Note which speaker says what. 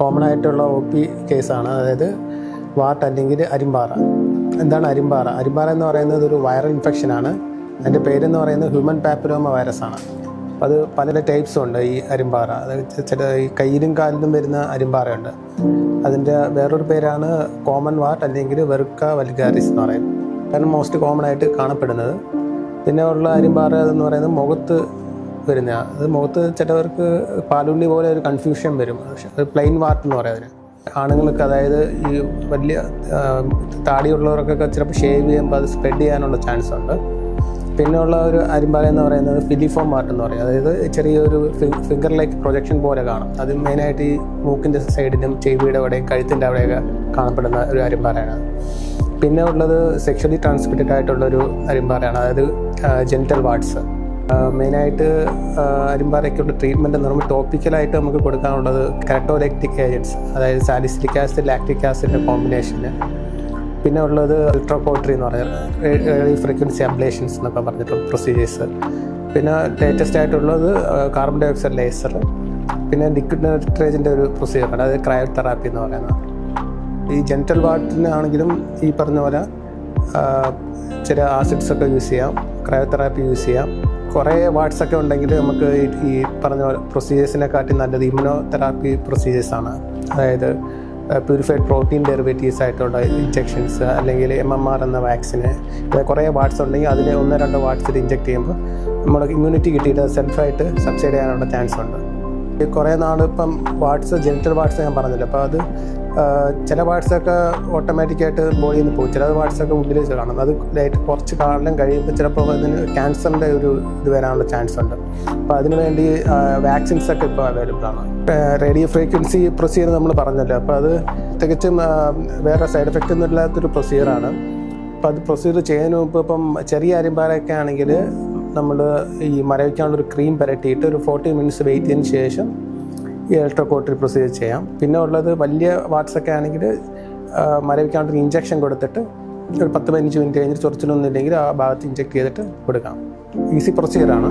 Speaker 1: Common ആയിട്ടുള്ള O P കേസാണ്. അതായത് വാട്ട് അല്ലെങ്കിൽ അരിമ്പാറ. എന്താണ് അരിമ്പാറ? അരിമ്പാറ എന്ന് പറയുന്നത് ഒരു വൈറൽ ഇൻഫെക്ഷനാണ്. അതിൻ്റെ പേരെന്ന് പറയുന്നത് ഹ്യൂമൻ പാപ്പിലോമ വൈറസാണ്. അപ്പോൾ അത് പല ടൈപ്സും ഉണ്ട് ഈ അരിമ്പാറ. അതായത് ചില ഈ കയ്യിലും കാലിലും വരുന്ന അരിമ്പാറയുണ്ട്. അതിൻ്റെ വേറൊരു പേരാണ് കോമൺ വാട്ട് അല്ലെങ്കിൽ വെറുക്ക വൽഗാരിസ് എന്ന് പറയുന്നത്. കാരണം മോസ്റ്റ് കോമൺ ആയിട്ട് കാണപ്പെടുന്നത്. പിന്നെ ഉള്ള അരിമ്പാറ എന്ന് പറയുന്നത് മുഖത്ത് വരുന്ന, അത് മുഖത്ത് ചിലവർക്ക് പാലുണ്ണി പോലെ ഒരു കൺഫ്യൂഷൻ വരും. പ്ലെയിൻ വാട്ട് എന്ന് പറയുന്നത് ആണുങ്ങൾക്ക്, അതായത് ഈ വലിയ താടിയുള്ളവർക്കൊക്കെ ചിലപ്പോൾ ഷേവ് ചെയ്യുമ്പോൾ അത് സ്പ്രെഡ് ചെയ്യാനുള്ള ചാൻസ് ഉണ്ട്. പിന്നെ ഉള്ള ഒരു അരിമ്പാറ എന്ന് പറയുന്നത് ഫിലിഫോം വാട്ട് എന്ന് പറയും. അതായത് ചെറിയൊരു ഫിംഗർ ലൈക്ക് പ്രൊജക്ഷൻ പോലെ കാണും. അത് മെയിനായിട്ട് ഈ മൂക്കിൻ്റെ സൈഡിലും ചെവിയുടെ അവിടെയും കഴുത്തിൻ്റെ അവിടെയൊക്കെ കാണപ്പെടുന്ന ഒരു അരിമ്പാറയാണ്. പിന്നെ ഉള്ളത് സെക്ഷലി ട്രാൻസ്മിറ്റഡ് ആയിട്ടുള്ളൊരു അരിമ്പാറയാണ്, അതായത് ജെനിറ്റൽ വാട്ട്സ്. മെയിനായിട്ട് അരിമ്പാറയ്ക്കുള്ള ട്രീറ്റ്മെൻറ്റ് എന്ന് പറയുമ്പോൾ ടോപ്പിക്കലായിട്ട് നമുക്ക് കൊടുക്കാനുള്ളത് കെറട്ടോലൈറ്റിക് ഏജൻറ്റ്സ്, അതായത് സാലിസിലിക് ആസിഡ് ലാക്റ്റിക് ആസിഡിൻ്റെ കോമ്പിനേഷന്. പിന്നെ ഉള്ളത് അൾട്രാകോട്ടറി എന്ന് പറയുന്നത് റേഡിയോ ഫ്രീക്വൻസി അബ്ലേഷൻസ് എന്നൊക്കെ പറഞ്ഞിട്ടുള്ള പ്രൊസീജിയേഴ്സ്. പിന്നെ ലേറ്റസ്റ്റ് ആയിട്ടുള്ളത് കാർബൺ ഡൈ ഓക്സൈഡ് ലേസർ. പിന്നെ ലിക്വിഡ് നൈട്രജൻ്റെ ഒരു പ്രൊസീജിയറാണ്, അതായത് ക്രയോതെറാപ്പി എന്ന് പറയുന്നത്. ഈ ജെനിറ്റൽ വാട്ടിനാണെങ്കിലും ഈ പറഞ്ഞ പോലെ ചില ആസിഡ്സൊക്കെ യൂസ് ചെയ്യാം, ക്രയോതെറാപ്പി യൂസ് ചെയ്യാം. കുറേ വാട്ട്സൊക്കെ ഉണ്ടെങ്കിൽ നമുക്ക് ഈ പറഞ്ഞ പോലെ പ്രൊസീജിയേഴ്സിനെക്കാട്ടി നല്ലത് ഇമ്മ്യൂണോതെറാപ്പി പ്രൊസീജിയേഴ്സാണ്. അതായത് പ്യൂരിഫൈഡ് പ്രോട്ടീൻ ഡെറിവേറ്റീവ്സ് ആയിട്ടുള്ള ഇഞ്ചെക്ഷൻസ് അല്ലെങ്കിൽ MMR എന്ന വാക്സിന്. കുറേ വാട്ട്സ് ഉണ്ടെങ്കിൽ അതിൽ 1-2 വാട്ട്സിൽ ഇഞ്ചെക്ട് ചെയ്യുമ്പോൾ നമ്മുടെ ഇമ്മ്യൂണിറ്റി കിട്ടിയിട്ട് സെൽഫായിട്ട് സബ്സൈഡ് ചെയ്യാനുള്ള ചാൻസ് ഉണ്ട്. കുറേ നാൾ ഇപ്പം വാട്ട്സ് ജെനിറ്റൽ വാട്ട്സ് ഞാൻ പറഞ്ഞില്ല, അപ്പോൾ അത് ചില വാട്ട്സൊക്കെ ഓട്ടോമാറ്റിക്കായിട്ട് ബോഡിയിൽ നിന്ന് പോകും, ചില വാട്ട്സൊക്കെ ഉള്ളിൽ കാണും. അത് കുറച്ച് കാലം കഴിയുമ്പോൾ ചിലപ്പോൾ അതിന് ക്യാൻസറിൻ്റെ ഒരു ഇത് വരാനുള്ള ചാൻസ് ഉണ്ട്. അപ്പോൾ അതിനുവേണ്ടി വാക്സിൻസൊക്കെ ഇപ്പോൾ അവൈലബിൾ ആണ്. റേഡിയോ ഫ്രീക്വൻസി പ്രൊസീജിയർ നമ്മൾ പറഞ്ഞല്ലോ, അപ്പോൾ അത് തികച്ചും വേറെ സൈഡ് എഫക്റ്റ് ഒന്നും ഇല്ലാത്തൊരു പ്രൊസീജിയറാണ്. അപ്പോൾ അത് പ്രൊസീജിയർ ചെയ്യുന്നതിന് മുമ്പ് ഇപ്പം ചെറിയ അരിമ്പാറയൊക്കെ ആണെങ്കിൽ നമ്മൾ ഈ മരവിക്കാനുള്ളൊരു ക്രീം പുരട്ടിയിട്ട് ഒരു 40 മിനിറ്റ്സ് വെയിറ്റ് ചെയ്തതിന് ശേഷം ഈ അൾട്രാകോട്ടറി പ്രൊസീജിയർ ചെയ്യാം. പിന്നെ ഉള്ളത് വലിയ വാട്ട്സൊക്കെ ആണെങ്കിൽ മരവിക്കാനുള്ളൊരു ഇഞ്ചക്ഷൻ കൊടുത്തിട്ട് ഒരു 10-15 മിനിറ്റ് കഴിഞ്ഞിട്ട് ചൊറിച്ചിലൊന്നും ഇല്ലെങ്കിൽ ആ ഭാഗത്ത് ഇഞ്ചെക്ട് ചെയ്തിട്ട് കൊടുക്കാം. ഈസി പ്രൊസീജിയറാണ്.